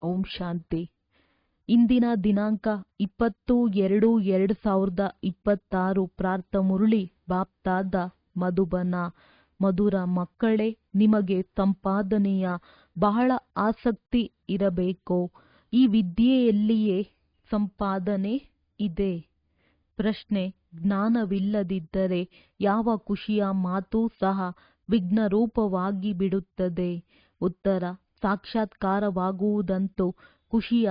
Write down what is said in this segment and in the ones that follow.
ಓಂ ಶಾಂತಿ. ಇಂದಿನ ದಿನಾಂಕ 20-2-2026. ಪ್ರಾರ್ಥ ಮುರಳಿ ಬಾಪ್ತಾದ ಮಧುಬನ. ಮಧುರ ಮಕ್ಕಳೇ, ನಿಮಗೆ ಸಂಪಾದನೆಯ ಬಹಳ ಆಸಕ್ತಿ ಇರಬೇಕು. ಈ ವಿದ್ಯೆಯಲ್ಲಿಯೇ ಸಂಪಾದನೆ ಇದೆ. ಪ್ರಶ್ನೆ: ಜ್ಞಾನವಿಲ್ಲದಿದ್ದರೆ ಯಾವ ಖುಷಿಯ ಮಾತು ಸಹ ವಿಘ್ನರೂಪವಾಗಿ ಬಿಡುತ್ತದೆ. ಉತ್ತರ: ಸಾಕ್ಷಾತ್ಕಾರವಾಗುವುದಂತೂ ಖುಷಿಯ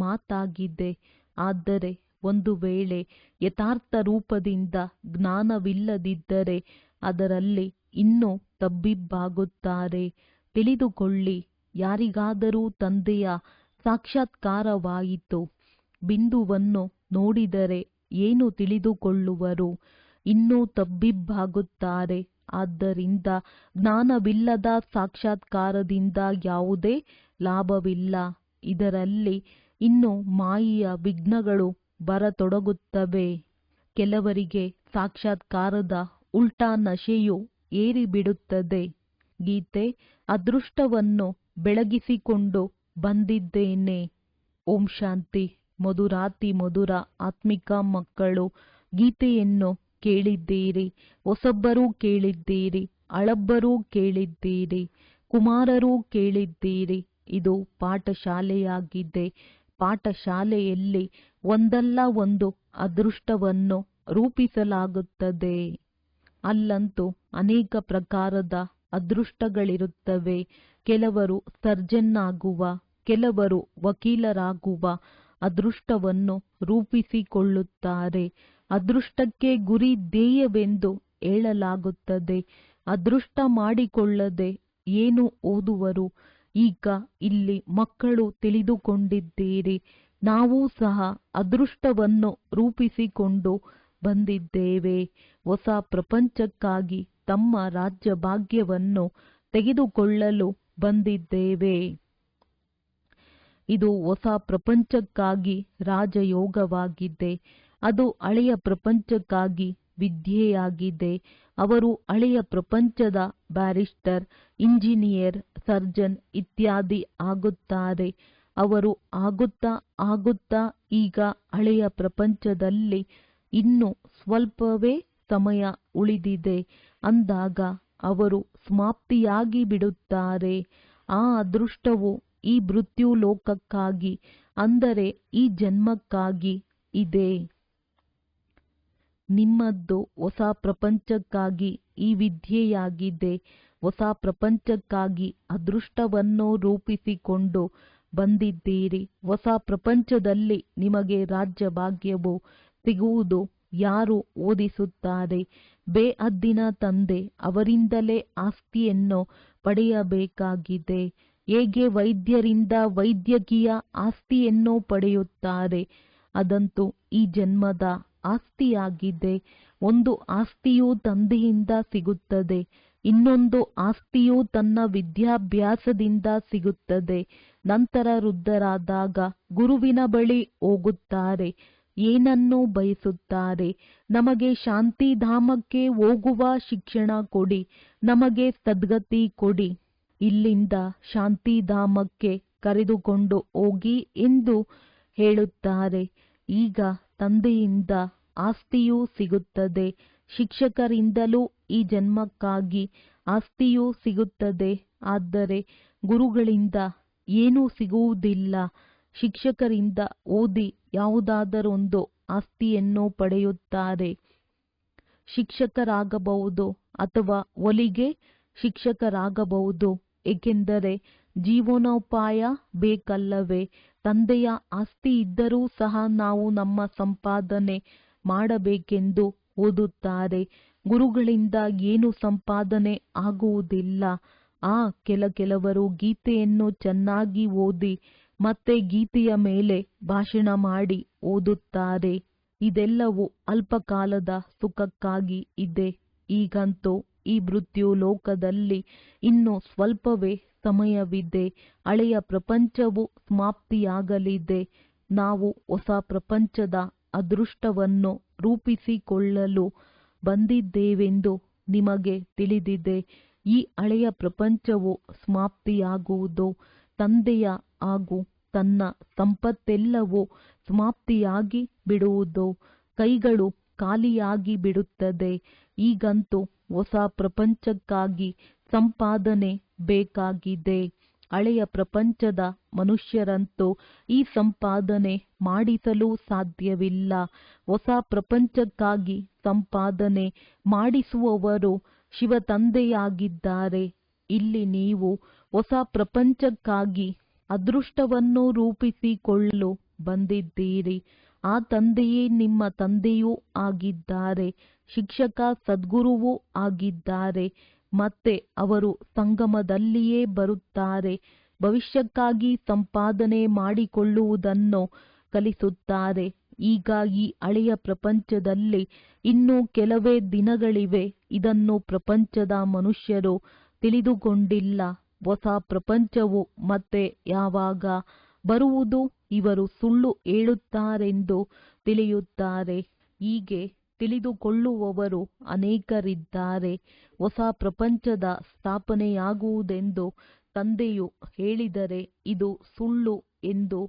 ಮಾತಾಗಿದೆ. ಆದರೆ ಒಂದು ವೇಳೆ ಯಥಾರ್ಥ ರೂಪದಿಂದ ಜ್ಞಾನವಿಲ್ಲದಿದ್ದರೆ ಅದರಲ್ಲಿ ಇನ್ನೂ ತಬ್ಬಿಬ್ಬಾಗುತ್ತಾರೆ. ತಿಳಿದುಕೊಳ್ಳಿ, ಯಾರಿಗಾದರೂ ತಂದೆಯ ಸಾಕ್ಷಾತ್ಕಾರವಾಯಿತು. ಬಿಂದುವನ್ನು ನೋಡಿದರೆ ಏನು ತಿಳಿದುಕೊಳ್ಳುವರು? ಇನ್ನೂ ತಬ್ಬಿಬ್ಬಾಗುತ್ತಾರೆ. ಆದ್ದರಿಂದ ಜ್ಞಾನವಿಲ್ಲದ ಸಾಕ್ಷಾತ್ಕಾರದಿಂದ ಯಾವುದೇ ಲಾಭವಿಲ್ಲ. ಇದರಲ್ಲಿ ಇನ್ನು ಮಾಯೆಯ ವಿಘ್ನಗಳು ಬರತೊಡಗುತ್ತವೆ. ಕೆಲವರಿಗೆ ಸಾಕ್ಷಾತ್ಕಾರದ ಉಲ್ಟಾ ನಶೆಯು ಏರಿಬಿಡುತ್ತದೆ. ಗೀತೆ: ಅದೃಷ್ಟವನ್ನು ಬೆಳಗಿಸಿಕೊಂಡು ಬಂದಿದ್ದೇನೆ. ಓಂ ಶಾಂತಿ. ಮಧುರಾತಿ ಮಧುರ ಆತ್ಮಿಕ ಮಕ್ಕಳು, ಗೀತೆಯನ್ನು ಕೇಳಿದ್ದೀರಿ. ಹೊಸಬ್ಬರೂ ಕೇಳಿದ್ದೀರಿ, ಹಳಬ್ಬರೂ ಕೇಳಿದ್ದೀರಿ, ಕುಮಾರರೂ ಕೇಳಿದ್ದೀರಿ. ಇದು ಪಾಠಶಾಲೆಯಾಗಿದೆ. ಪಾಠಶಾಲೆಯಲ್ಲಿ ಒಂದಲ್ಲ ಒಂದು ಅದೃಷ್ಟವನ್ನು ರೂಪಿಸಲಾಗುತ್ತದೆ. ಅಲ್ಲಂತೂ ಅನೇಕ ಪ್ರಕಾರದ ಅದೃಷ್ಟಗಳಿರುತ್ತವೆ. ಕೆಲವರು ಸರ್ಜನ್ ಆಗುವ, ಕೆಲವರು ವಕೀಲರಾಗುವ ಅದೃಷ್ಟವನ್ನು ರೂಪಿಸಿಕೊಳ್ಳುತ್ತಾರೆ. ಅದೃಷ್ಟಕ್ಕೆ ಗುರಿ ಧ್ಯೇಯವೆಂದು ಹೇಳಲಾಗುತ್ತದೆ. ಅದೃಷ್ಟ ಮಾಡಿಕೊಳ್ಳದೆ ಏನು ಓದುವರು? ಈಗ ಇಲ್ಲಿ ಮಕ್ಕಳು ತಿಳಿದುಕೊಂಡಿದ್ದೀರಿ. ನಾವೂ ಸಹ ಅದೃಷ್ಟವನ್ನು ರೂಪಿಸಿಕೊಂಡು ಬಂದಿದ್ದೇವೆ. ಹೊಸ ಪ್ರಪಂಚಕ್ಕಾಗಿ ತಮ್ಮ ರಾಜ್ಯ ಭಾಗ್ಯವನ್ನು ತೆಗೆದುಕೊಳ್ಳಲು ಬಂದಿದ್ದೇವೆ. ಇದು ಹೊಸ ಪ್ರಪಂಚಕ್ಕಾಗಿ ರಾಜಯೋಗವಾಗಿದೆ. ಅದು ಹಳೆಯ ಪ್ರಪಂಚಕ್ಕಾಗಿ ವಿದ್ಯೆಯಾಗಿದೆ. ಅವರು ಹಳೆಯ ಪ್ರಪಂಚದ ಬ್ಯಾರಿಸ್ಟರ್, ಇಂಜಿನಿಯರ್, ಸರ್ಜನ್ ಇತ್ಯಾದಿ ಆಗುತ್ತಾರೆ. ಅವರು ಆಗುತ್ತಾ ಆಗುತ್ತಾ ಈಗ ಹಳೆಯ ಪ್ರಪಂಚದಲ್ಲಿ ಇನ್ನು ಸ್ವಲ್ಪವೇ ಸಮಯ ಉಳಿದಿದೆ ಅಂದಾಗ ಅವರು ಸಮಾಪ್ತಿಯಾಗಿ ಬಿಡುತ್ತಾರೆ. ಆ ಅದೃಷ್ಟವು ಈ ಮೃತ್ಯು ಲೋಕಕ್ಕಾಗಿ, ಅಂದರೆ ಈ ಜನ್ಮಕ್ಕಾಗಿ ಇದೆ. ನಿಮ್ಮದ್ದು ಹೊಸ ಪ್ರಪಂಚಕ್ಕಾಗಿ ಈ ವಿದ್ಯೆಯಾಗಿದೆ. ಹೊಸ ಪ್ರಪಂಚಕ್ಕಾಗಿ ಅದೃಷ್ಟವನ್ನು ರೂಪಿಸಿಕೊಂಡು ಬಂದಿದ್ದೀರಿ. ಹೊಸ ಪ್ರಪಂಚದಲ್ಲಿ ನಿಮಗೆ ರಾಜ್ಯ ಭಾಗ್ಯವು ಸಿಗುವುದು ಯಾರು ಓದಿಸುತ್ತಾರೆ? ಬೇಹದ್ದಿನ ತಂದೆ, ಅವರಿಂದಲೇ ಆಸ್ತಿಯನ್ನು ಪಡೆಯಬೇಕಾಗಿದೆ. ಹೇಗೆ ವೈದ್ಯರಿಂದ ವೈದ್ಯಕೀಯ ಆಸ್ತಿಯನ್ನು ಪಡೆಯುತ್ತಾರೆ? ಅದಂತೂ ಈ ಜನ್ಮದ ಆಸ್ತಿಯಾಗಿದೆ. ಒಂದು ಆಸ್ತಿಯು ತಂದೆಯಿಂದ ಸಿಗುತ್ತದೆ, ಇನ್ನೊಂದು ಆಸ್ತಿಯು ತನ್ನ ವಿದ್ಯಾಭ್ಯಾಸದಿಂದ ಸಿಗುತ್ತದೆ. ನಂತರ ವೃದ್ಧರಾದಾಗ ಗುರುವಿನ ಬಳಿ ಹೋಗುತ್ತಾರೆ. ಏನನ್ನು ಬಯಸುತ್ತಾರೆ? ನಮಗೆ ಶಾಂತಿಧಾಮಕ್ಕೆ ಹೋಗುವ ಶಿಕ್ಷಣ ಕೊಡಿ, ನಮಗೆ ಸದ್ಗತಿ ಕೊಡಿ, ಇಲ್ಲಿಂದ ಶಾಂತಿಧಾಮಕ್ಕೆ ಕರೆದುಕೊಂಡು ಹೋಗಿ ಎಂದು ಹೇಳುತ್ತಾರೆ. ಈಗ ತಂದೆಯಿಂದ ಆಸ್ತಿಯೂ ಸಿಗುತ್ತದೆ, ಶಿಕ್ಷಕರಿಂದಲೂ ಈ ಜನ್ಮಕ್ಕಾಗಿ ಆಸ್ತಿಯೂ ಸಿಗುತ್ತದೆ. ಆದರೆ ಗುರುಗಳಿಂದ ಏನೂ ಸಿಗುವುದಿಲ್ಲ. ಶಿಕ್ಷಕರಿಂದ ಓದಿ ಯಾವುದಾದರೊಂದು ಆಸ್ತಿಯನ್ನು ಪಡೆಯುತ್ತಾರೆ. ಶಿಕ್ಷಕರಾಗಬಹುದು ಅಥವಾ ಹೊಲಿಗೆ ಶಿಕ್ಷಕರಾಗಬಹುದು. ಏಕೆಂದರೆ ಜೀವನೋಪಾಯ ಬೇಕಲ್ಲವೇ? ತಂದೆಯ ಆಸ್ತಿ ಇದ್ದರೂ ಸಹ ನಾವು ನಮ್ಮ ಸಂಪಾದನೆ ಮಾಡಬೇಕೆಂದು ಓದುತ್ತಾರೆ. ಗುರುಗಳಿಂದ ಏನು ಸಂಪಾದನೆ ಆಗುವುದಿಲ್ಲ. ಕೆಲವರು ಗೀತೆಯನ್ನು ಚೆನ್ನಾಗಿ ಓದಿ ಮತ್ತೆ ಗೀತೆಯ ಮೇಲೆ ಭಾಷಣ ಮಾಡಿ ಓದುತ್ತಾರೆ. ಇದೆಲ್ಲವೂ ಅಲ್ಪಕಾಲದ ಸುಖಕ್ಕಾಗಿ ಇದೆ. ಈಗಂತೂ ಈ ಮೃತ್ಯು ಲೋಕದಲ್ಲಿ ಇನ್ನು ಸ್ವಲ್ಪವೇ ಸಮಯವಿದೆ. ಹಳೆಯ ಪ್ರಪಂಚವು ಸಮಾಪ್ತಿಯಾಗಲಿದೆ. ನಾವು ಹೊಸ ಪ್ರಪಂಚದ ಅದೃಷ್ಟವನ್ನು ರೂಪಿಸಿಕೊಳ್ಳಲು ಬಂದಿದ್ದೇವೆಂದು ನಿಮಗೆ ತಿಳಿದಿದೆ. ಈ ಹಳೆಯ ಪ್ರಪಂಚವು ಸಮಾಪ್ತಿಯಾಗುವುದು. ತಂದೆಯ ಹಾಗೂ ತನ್ನ ಸಂಪತ್ತೆಲ್ಲವೂ ಸಮಾಪ್ತಿಯಾಗಿ ಬಿಡುವುದು, ಕೈಗಳು ಖಾಲಿಯಾಗಿ ಬಿಡುತ್ತದೆ. ಈಗಂತೂ ಹೊಸ ಪ್ರಪಂಚಕ್ಕಾಗಿ ಸಂಪಾದನೆ ಬೇಕಾಗಿದೆ. ಹಳೆಯ ಪ್ರಪಂಚದ ಮನುಷ್ಯರಂತೂ ಈ ಸಂಪಾದನೆ ಮಾಡಿಸಲು ಸಾಧ್ಯವಿಲ್ಲ. ಹೊಸ ಪ್ರಪಂಚಕ್ಕಾಗಿ ಸಂಪಾದನೆ ಮಾಡಿಸುವವರು ಶಿವತಂದೆಯಾಗಿದ್ದಾರೆ. ಇಲ್ಲಿ ನೀವು ಹೊಸ ಪ್ರಪಂಚಕ್ಕಾಗಿ ಅದೃಷ್ಟವನ್ನು ರೂಪಿಸಿಕೊಳ್ಳಲು ಬಂದಿದ್ದೀರಿ. ಆ ತಂದೆಯೇ ನಿಮ್ಮ ತಂದೆಯೂ ಆಗಿದ್ದಾರೆ, ಶಿಕ್ಷಕ ಸದ್ಗುರುವೂ ಆಗಿದ್ದಾರೆ. ಮತ್ತೆ ಅವರು ಸಂಗಮದಲ್ಲಿಯೇ ಬರುತ್ತಾರೆ. ಭವಿಷ್ಯಕ್ಕಾಗಿ ಸಂಪಾದನೆ ಮಾಡಿಕೊಳ್ಳುವುದನ್ನು ಕಲಿಸುತ್ತಾರೆ. ಈಗ ಈ ಹಳೆಯ ಪ್ರಪಂಚದಲ್ಲಿ ಇನ್ನೂ ಕೆಲವೇ ದಿನಗಳಿವೆ. ಇದನ್ನು ಪ್ರಪಂಚದ ಮನುಷ್ಯರು ತಿಳಿದುಕೊಂಡಿಲ್ಲ. ಹೊಸ ಪ್ರಪಂಚವು ಮತ್ತೆ ಯಾವಾಗ ಬರುವುದು? ಇವರು ಸುಳ್ಳು ಹೇಳುತ್ತಾರೆಂದು ತಿಳಿಯುತ್ತಾರೆ. ಹೀಗೆ ತಿಳಿದುಕೊಳ್ಳುವವರು ಅನೇಕರಿದ್ದಾರೆ. ಹೊಸ ಪ್ರಪಂಚದ ಸ್ಥಾಪನೆಯಾಗುವುದೆಂದು ತಂದೆಯು ಹೇಳಿದರೆ ಇದು ಸುಳ್ಳು ಎಂದು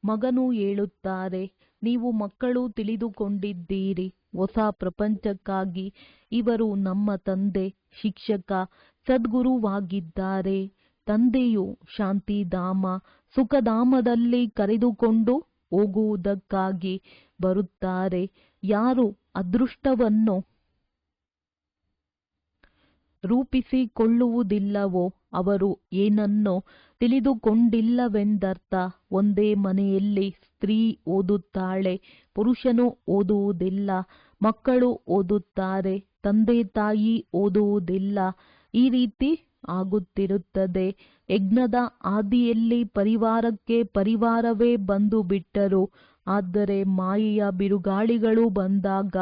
ಮಗನು ಹೇಳುತ್ತಾರೆ. ನೀವು ಮಕ್ಕಳು ತಿಳಿದುಕೊಂಡಿದ್ದೀರಿ. ಹೊಸ ಪ್ರಪಂಚಕ್ಕಾಗಿ ಇವರು ನಮ್ಮ ತಂದೆ, ಶಿಕ್ಷಕ, ಸದ್ಗುರುವಾಗಿದ್ದಾರೆ. ತಂದೆಯು ಶಾಂತಿಧಾಮ, ಸುಖಧಾಮದಲ್ಲಿ ಕರೆದುಕೊಂಡು ಹೋಗುವುದಕ್ಕಾಗಿ ಬರುತ್ತಾರೆ. ಯಾರು ಅದೃಷ್ಟವನ್ನು ರೂಪಿಸಿಕೊಳ್ಳುವುದಿಲ್ಲವೋ ಅವರು ಏನನ್ನೋ ತಿಳಿದುಕೊಂಡಿಲ್ಲವೆಂದರ್ಥ. ಒಂದೇ ಮನೆಯಲ್ಲಿ ಸ್ತ್ರೀ ಓದುತ್ತಾಳೆ, ಪುರುಷನು ಓದುವುದಿಲ್ಲ. ಮಕ್ಕಳು ಓದುತ್ತಾರೆ, ತಂದೆ ತಾಯಿ ಓದುವುದಿಲ್ಲ. ಈ ರೀತಿ ಆಗುತ್ತಿರುತ್ತದೆ. ಯಜ್ಞದ ಆದಿಯಲ್ಲಿ ಪರಿವಾರಕ್ಕೆ ಪರಿವಾರವೇ ಬಂದು ಬಿಟ್ಟರು. ಆದರೆ ಮಾಯೆಯ ಬಿರುಗಾಳಿಗಳು ಬಂದಾಗ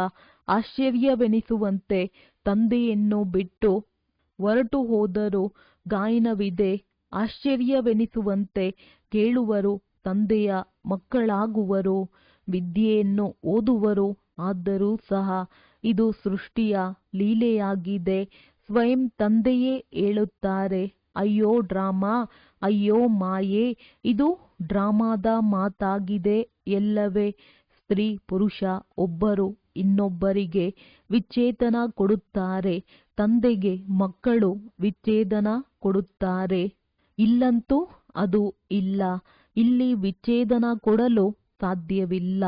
ಆಶ್ಚರ್ಯವೆನಿಸುವಂತೆ ತಂದೆಯನ್ನು ಬಿಟ್ಟು ಹೊರಟು ಹೋದರು. ಗಾಯನವಿದೆ. ಆಶ್ಚರ್ಯವೆನಿಸುವಂತೆ ಕೇಳುವರು, ತಂದೆಯ ಮಕ್ಕಳಾಗುವರು, ವಿದ್ಯೆಯನ್ನು ಓದುವರು. ಆದರೂ ಸಹ ಇದು ಸೃಷ್ಟಿಯ ಲೀಲೆಯಾಗಿದೆ. ಸ್ವಯಂ ತಂದೆಯೇ ಹೇಳುತ್ತಾರೆ, ಅಯ್ಯೋ ಡ್ರಾಮಾ, ಅಯ್ಯೋ ಮಾಯೆ, ಇದು ಡ್ರಾಮಾದ ಮಾತಾಗಿದೆ ಎಲ್ಲವೇ. ಸ್ತ್ರೀ ಪುರುಷ ಒಬ್ಬರು ಇನ್ನೊಬ್ಬರಿಗೆ ವಿಚ್ಛೇದನ ಕೊಡುತ್ತಾರೆ. ತಂದೆಗೆ ಮಕ್ಕಳು ವಿಚ್ಛೇದನ ಕೊಡುತ್ತಾರೆ. ಇಲ್ಲಂತೂ ಅದು ಇಲ್ಲ. ಇಲ್ಲಿ ವಿಚ್ಛೇದನ ಕೊಡಲು ಸಾಧ್ಯವಿಲ್ಲ.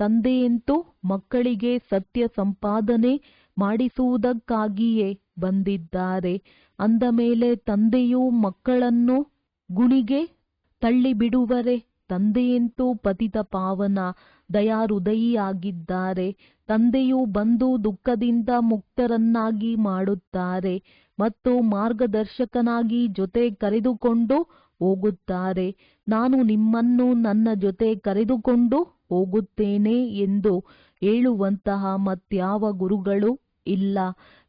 ತಂದೆಯಂತೂ ಮಕ್ಕಳಿಗೆ ಸತ್ಯ ಸಂಪಾದನೆ ಮಾಡಿಸುವುದಕ್ಕಾಗಿಯೇ ಬಂದಿದ್ದಾರೆ. ಅಂದ ಮೇಲೆ ತಂದೆಯು ಮಕ್ಕಳನ್ನು ಗುಣಿಗೆ ತಳ್ಳಿಬಿಡುವರೆ? ತಂದೆಯಂತೂ ಪತಿತ ಪಾವನ ದಯಾಹೃದಯಿಯಾಗಿದ್ದಾರೆ. ತಂದೆಯು ಬಂದು ದುಃಖದಿಂದ ಮುಕ್ತರನ್ನಾಗಿ ಮಾಡುತ್ತಾರೆ ಮತ್ತು ಮಾರ್ಗದರ್ಶಕನಾಗಿ ಜೊತೆ ಕರೆದುಕೊಂಡು ಹೋಗುತ್ತಾರೆ. ನಾನು ನಿಮ್ಮನ್ನು ನನ್ನ ಜೊತೆ ಕರೆದುಕೊಂಡು ಹೋಗುತ್ತೇನೆ ಎಂದು ಹೇಳುವಂತಹ ಮತ್ಯಾವ ಗುರುಗಳು ಇಲ್ಲ.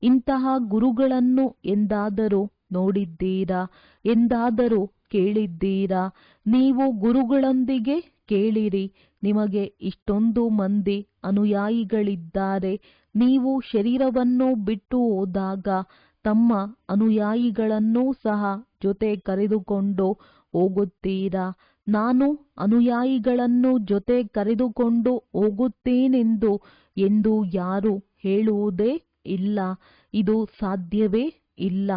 ಇಂತಹ ಗುರುಗಳನ್ನು ಎಂದಾದರೂ ನೋಡಿದ್ದೀರಾ? ಎಂದಾದರೂ ಕೇಳಿದ್ದೀರಾ? ನೀವು ಗುರುಗಳೊಂದಿಗೆ ಕೇಳಿರಿ. ನಿಮಗೆ ಇಷ್ಟೊಂದು ಮಂದಿ ಅನುಯಾಯಿಗಳಿದ್ದಾರೆ. ನೀವು ಶರೀರವನ್ನು ಬಿಟ್ಟು ಹೋದಾಗ ತಮ್ಮ ಅನುಯಾಯಿಗಳನ್ನೂ ಸಹ ಜೊತೆ ಕರೆದುಕೊಂಡು ಹೋಗುತ್ತೀರಾ? ನಾನು ಅನುಯಾಯಿಗಳನ್ನು ಜೊತೆ ಕರೆದುಕೊಂಡು ಹೋಗುತ್ತೇನೆಂದು ಎಂದು ಯಾರೂ ಹೇಳುವುದೇ ಇಲ್ಲ. ಇದು ಸಾಧ್ಯವೇ ಇಲ್ಲ.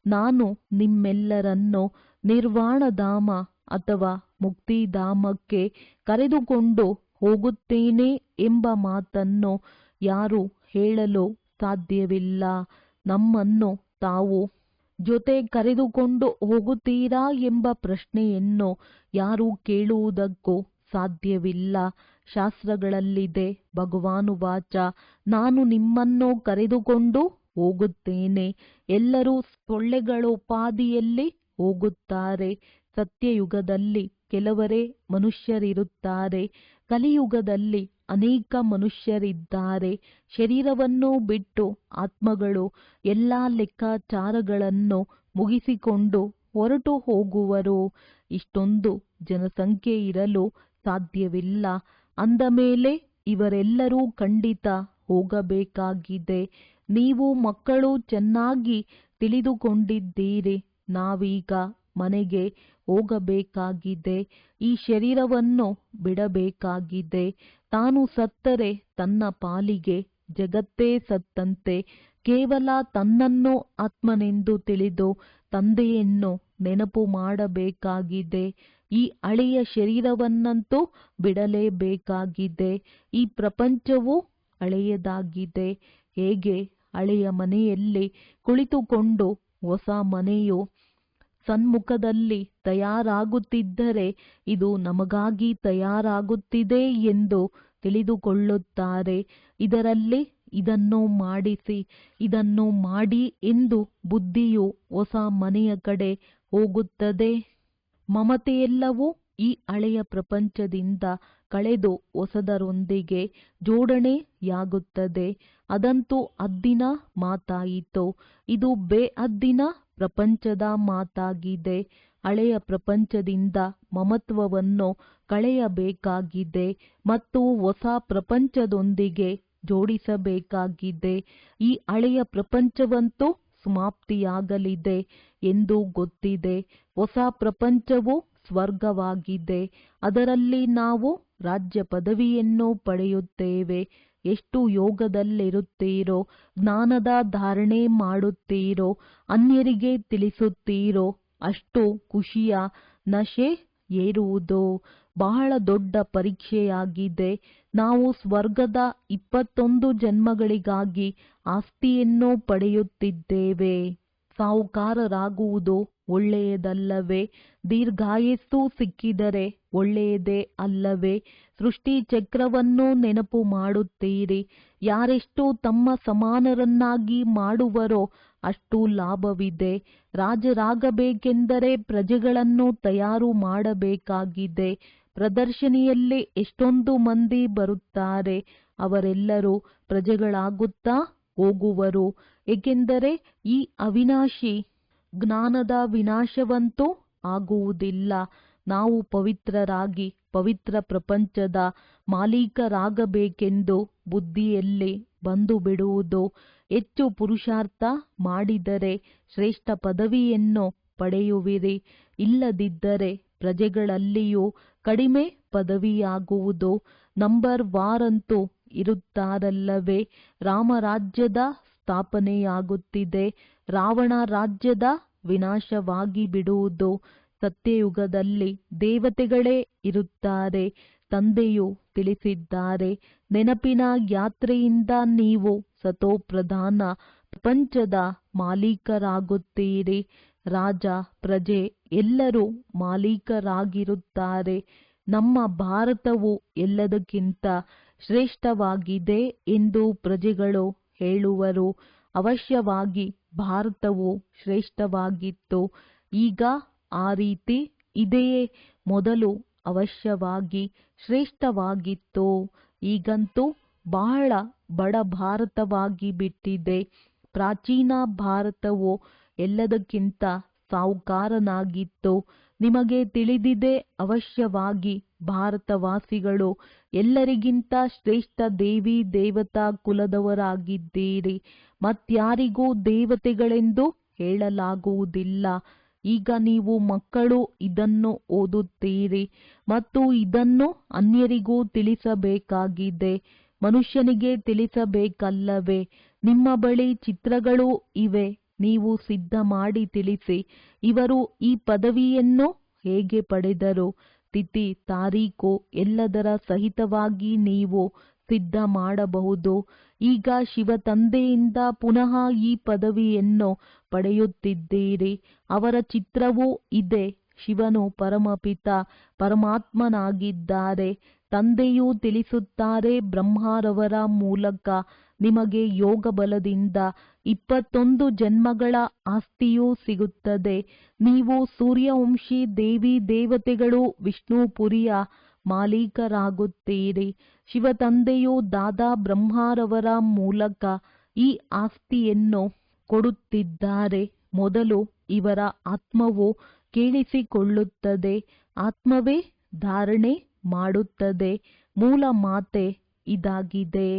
ನಾನು ನಿಮ್ಮೆಲ್ಲರನ್ನು ನಿರ್ವಾಣಧಾಮ ಅಥವಾ ಮುಕ್ತಿಧಾಮಕ್ಕೆ ಕರೆದುಕೊಂಡು ಹೋಗುತ್ತೇನೆ ಎಂಬ ಮಾತನ್ನು ಯಾರೂ ಹೇಳಲು ಸಾಧ್ಯವಿಲ್ಲ. ನಮ್ಮನ್ನು ತಾವು ಜೊತೆ ಕರೆದುಕೊಂಡು ಹೋಗುತ್ತೀರಾ ಎಂಬ ಪ್ರಶ್ನೆಯನ್ನು ಯಾರೂ ಕೇಳುವುದಕ್ಕೂ ಸಾಧ್ಯವಿಲ್ಲ. ಶಾಸ್ತ್ರಗಳಲ್ಲಿದೆ, ಭಗವಾನುವಾಚ, ನಾನು ನಿಮ್ಮನ್ನು ಕರೆದುಕೊಂಡು ಹೋಗುತ್ತೇನೆ. ಎಲ್ಲರೂ ಸೊಳ್ಳೆಗಳೋಪಾದಿಯಲ್ಲಿ ಹೋಗುತ್ತಾರೆ. ಸತ್ಯಯುಗದಲ್ಲಿ ಕೆಲವರೇ ಮನುಷ್ಯರಿರುತ್ತಾರೆ. ಕಲಿಯುಗದಲ್ಲಿ ಅನೇಕ ಮನುಷ್ಯರಿದ್ದಾರೆ. ಶರೀರವನ್ನು ಬಿಟ್ಟು ಆತ್ಮಗಳು ಎಲ್ಲ ಲೆಕ್ಕಾಚಾರಗಳನ್ನು ಮುಗಿಸಿಕೊಂಡು ಹೊರಟು ಹೋಗುವರು. ಇಷ್ಟೊಂದು ಜನಸಂಖ್ಯೆ ಇರಲು ಸಾಧ್ಯವಿಲ್ಲ. ಅಂದ ಮೇಲೆ ಇವರೆಲ್ಲರೂ ಖಂಡಿತ ಹೋಗಬೇಕಾಗಿದೆ. ನೀವು ಮಕ್ಕಳು ಚೆನ್ನಾಗಿ ತಿಳಿದುಕೊಂಡಿದ್ದೀರಿ. ನಾವೀಗ ಮನೆಗೆ ಹೋಗಬೇಕಾಗಿದೆ. ಈ ಶರೀರವನ್ನು ಬಿಡಬೇಕಾಗಿದೆ. ತಾನು ಸತ್ತರೆ ತನ್ನ ಪಾಲಿಗೆ ಜಗತ್ತೇ ಸತ್ತಂತೆ. ಕೇವಲ ತನ್ನನ್ನು ಆತ್ಮನೆಂದು ತಿಳಿದು ತಂದೆಯನ್ನು ನೆನಪು ಮಾಡಬೇಕಾಗಿದೆ. ಈ ಹಳೆಯ ಶರೀರವನ್ನಂತೂ ಬಿಡಲೇಬೇಕಾಗಿದೆ. ಈ ಪ್ರಪಂಚವು ಹಳೆಯದಾಗಿದೆ. ಹೇಗೆ ಹಳೆಯ ಮನೆಯಲ್ಲಿ ಕುಳಿತುಕೊಂಡು ಹೊಸ ಮನೆಯು ಸನ್ಮುಖದಲ್ಲಿ ತಯಾರಾಗುತ್ತಿದ್ದರೆ ಇದು ನಮಗಾಗಿ ತಯಾರಾಗುತ್ತಿದೆ ಎಂದು ತಿಳಿದುಕೊಳ್ಳುತ್ತಾರೆ. ಇದರಲ್ಲಿ ಇದನ್ನು ಮಾಡಿಸಿ, ಇದನ್ನು ಮಾಡಿ ಎಂದು ಬುದ್ಧಿಯು ಹೊಸ ಮನೆಯ ಕಡೆ ಹೋಗುತ್ತದೆ. ಮಮತೆಯೆಲ್ಲವೂ ಈ ಹಳೆಯ ಪ್ರಪಂಚದಿಂದ ಕಳೆದು ಹೊಸದರೊಂದಿಗೆ ಜೋಡಣೆಯಾಗುತ್ತದೆ. ಅದಂತೂ ಹದ್ದಿನ ಮಾತಾಯಿತು. ಇದು ಬೇಹದ್ದಿನ ಪ್ರಪಂಚದ ಮಾತಾಗಿದೆ. ಹಳೆಯ ಪ್ರಪಂಚದಿಂದ ಮಮತ್ವವನ್ನು ಕಳೆಯಬೇಕಾಗಿದೆ ಮತ್ತು ಹೊಸ ಪ್ರಪಂಚದೊಂದಿಗೆ ಜೋಡಿಸಬೇಕಾಗಿದೆ. ಈ ಹಳೆಯ ಪ್ರಪಂಚವಂತೂ ಸಮಾಪ್ತಿಯಾಗಲಿದೆ ಎಂದು ಗೊತ್ತಿದೆ. ಹೊಸ ಪ್ರಪಂಚವು ಸ್ವರ್ಗವಾಗಿದೆ. ಅದರಲ್ಲಿ ನಾವು ರಾಜ್ಯ ಪದವಿಯನ್ನು ಪಡೆಯುತ್ತೇವೆ. ಎಷ್ಟು ಯೋಗದಲ್ಲಿರುತ್ತೀರೋ, ಜ್ಞಾನದ ಧಾರಣೆ ಮಾಡುತ್ತೀರೋ, ಅನ್ಯರಿಗೆ ತಿಳಿಸುತ್ತೀರೋ ಅಷ್ಟು ಖುಷಿಯ ನಶೆ ಏರುವುದು. ಬಹಳ ದೊಡ್ಡ ಪರೀಕ್ಷೆಯಾಗಿದೆ. ನಾವು ಸ್ವರ್ಗದ 21 ಜನ್ಮಗಳಿಗಾಗಿ ಆಸ್ತಿಯನ್ನು ಪಡೆಯುತ್ತಿದ್ದೇವೆ. ಸಾಹುಕಾರರಾಗುವುದು ಒಳ್ಳೆಯದಲ್ಲವೇ? ದೀರ್ಘಾಯಸ್ಸು ಸಿಕ್ಕಿದರೆ ಒಳ್ಳೆಯದೇ ಅಲ್ಲವೇ? ಸೃಷ್ಟಿ ಚಕ್ರವನ್ನು ನೆನಪು ಮಾಡುತ್ತೀರಿ. ಯಾರೆಷ್ಟು ತಮ್ಮ ಸಮಾನರನ್ನಾಗಿ ಮಾಡುವರೋ ಅಷ್ಟು ಲಾಭವಿದೆ. ರಾಜರಾಗಬೇಕೆಂದರೆ ಪ್ರಜೆಗಳನ್ನು ತಯಾರು ಮಾಡಬೇಕಾಗಿದೆ. ಪ್ರದರ್ಶನಿಯಲ್ಲಿ ಎಷ್ಟೊಂದು ಮಂದಿ ಬರುತ್ತಾರೆ. ಅವರೆಲ್ಲರೂ ಪ್ರಜೆಗಳಾಗುತ್ತಾ ಹೋಗುವರು. ಏಕೆಂದರೆ ಈ ಅವಿನಾಶಿ ಜ್ಞಾನದ ವಿನಾಶವಂತೂ ಆಗುವುದಿಲ್ಲ. ನಾವು ಪವಿತ್ರರಾಗಿ ಪವಿತ್ರ ಪ್ರಪಂಚದ ಮಾಲೀಕರಾಗಬೇಕೆಂದು ಬುದ್ಧಿಯಲ್ಲಿ ಬಂದು ಬಿಡುವುದು. ಹೆಚ್ಚು ಪುರುಷಾರ್ಥ ಮಾಡಿದರೆ ಶ್ರೇಷ್ಠ ಪದವಿಯನ್ನು ಪಡೆಯುವಿರಿ. ಇಲ್ಲದಿದ್ದರೆ ಪ್ರಜೆಗಳಲ್ಲಿಯೂ ಕಡಿಮೆ ಪದವಿಯಾಗುವುದು. ನಂಬರ್ ವಾರಂತೂ ಇರುತ್ತಾರಲ್ಲವೇ? ರಾಮರಾಜ್ಯದ ಸ್ಥಾಪನೆಯಾಗುತ್ತಿದೆ. ರಾವಣ ರಾಜ್ಯದ ವಿನಾಶವಾಗಿ ಬಿಡುವುದು. ಸತ್ಯಯುಗದಲ್ಲಿ ದೇವತೆಗಳೇ ಇರುತ್ತಾರೆ. ತಂದೆಯು ತಿಳಿಸಿದ್ದಾರೆ, ನೆನಪಿನ ಯಾತ್ರೆಯಿಂದ ನೀವು ಸತೋಪ್ರಧಾನ ಪ್ರಪಂಚದ ಮಾಲೀಕರಾಗುತ್ತೀರಿ. ರಾಜ ಪ್ರಜೆ ಎಲ್ಲರೂ ಮಾಲೀಕರಾಗಿರುತ್ತಾರೆ. ನಮ್ಮ ಭಾರತವು ಎಲ್ಲದಕ್ಕಿಂತ ಶ್ರೇಷ್ಠವಾಗಿದೆ ಎಂದು ಪ್ರಜೆಗಳು ಹೇಳುವರು. ಅವಶ್ಯವಾಗಿ ಭಾರತವು ಶ್ರೇಷ್ಠವಾಗಿತ್ತು. ಈಗ ಆ ರೀತಿ ಇದೆಯೇ? ಮೊದಲು ಅವಶ್ಯವಾಗಿ ಶ್ರೇಷ್ಠವಾಗಿತ್ತು. ಈಗಂತೂ ಬಹಳ ಬಡ ಭಾರತವಾಗಿ ಬಿಟ್ಟಿದೆ. ಪ್ರಾಚೀನ ಭಾರತವು ಎಲ್ಲದಕ್ಕಿಂತ ಸಾಹುಕಾರನಾಗಿತ್ತು. ನಿಮಗೆ ತಿಳಿದಿದೆ, ಅವಶ್ಯವಾಗಿ ಭಾರತವಾಸಿಗಳು ಎಲ್ಲರಿಗಿಂತ ಶ್ರೇಷ್ಠ ದೇವಿ ದೇವತಾ ಕುಲದವರಾಗಿದ್ದೀರಿ. ಮತ್ಯಾರಿಗೂ ದೇವತೆಗಳೆಂದು ಹೇಳಲಾಗುವುದಿಲ್ಲ. ಈಗ ನೀವು ಮಕ್ಕಳು ಇದನ್ನು ಓದುತ್ತೀರಿ ಮತ್ತು ಇದನ್ನು ಅನ್ಯರಿಗೂ ತಿಳಿಸಬೇಕಾಗಿದೆ. ಮನುಷ್ಯನಿಗೆ ತಿಳಿಸಬೇಕಲ್ಲವೇ? ನಿಮ್ಮ ಬಳಿ ಚಿತ್ರಗಳೂ ಇವೆ. ನೀವು ಸಿದ್ಧ ಮಾಡಿ ತಿಳಿಸಿ. ಇವರು ಈ ಪದವಿಯನ್ನು ಹೇಗೆ ಪಡೆದರು? ತಿಥಿ ತಾರೀಖು ಎಲ್ಲದರ ಸಹಿತವಾಗಿ ನೀವು ಸಿದ್ಧ ಮಾಡಬಹುದು. ಈಗ ಶಿವ ತಂದೆಯಿಂದ ಪುನಃ ಈ ಪದವಿಯನ್ನು ಪಡೆಯುತ್ತಿದ್ದೀರಿ. ಅವರ ಚಿತ್ರವೂ ಇದೆ. ಶಿವನು ಪರಮಪಿತ ಪರಮಾತ್ಮನಾಗಿದ್ದಾರೆ. ತಂದೆಯೂ ತಿಳಿಸುತ್ತಾರೆ, ಬ್ರಹ್ಮರವರ ಮೂಲಕ ನಿಮಗೆ ಯೋಗ ಬಲದಿಂದ 21 ಜನ್ಮಗಳ ಆಸ್ತಿಯೂ ಸಿಗುತ್ತದೆ. ನೀವು ಸೂರ್ಯವಂಶಿ ದೇವಿ ದೇವತೆಗಳು ವಿಷ್ಣುಪುರಿಯ ಮಾಲೀಕರಾಗುತ್ತೀರಿ. ಶಿವ ತಂದೆಯು ದಾದಾ ಬ್ರಹ್ಮರವರ ಮೂಲಕ ಈ ಆಸ್ತಿಯನ್ನು ಕೊಡುತ್ತಿದ್ದಾರೆ. ಮೊದಲು ಇವರ ಆತ್ಮವು ಕೇಳಿಸಿಕೊಳ್ಳುತ್ತದೆ. ಆತ್ಮವೇ ಧಾರಣೆ ಮಾಡುತ್ತದೆ. ಮೂಲ ಮಾತೆ ಇದಾಗಿದೆ.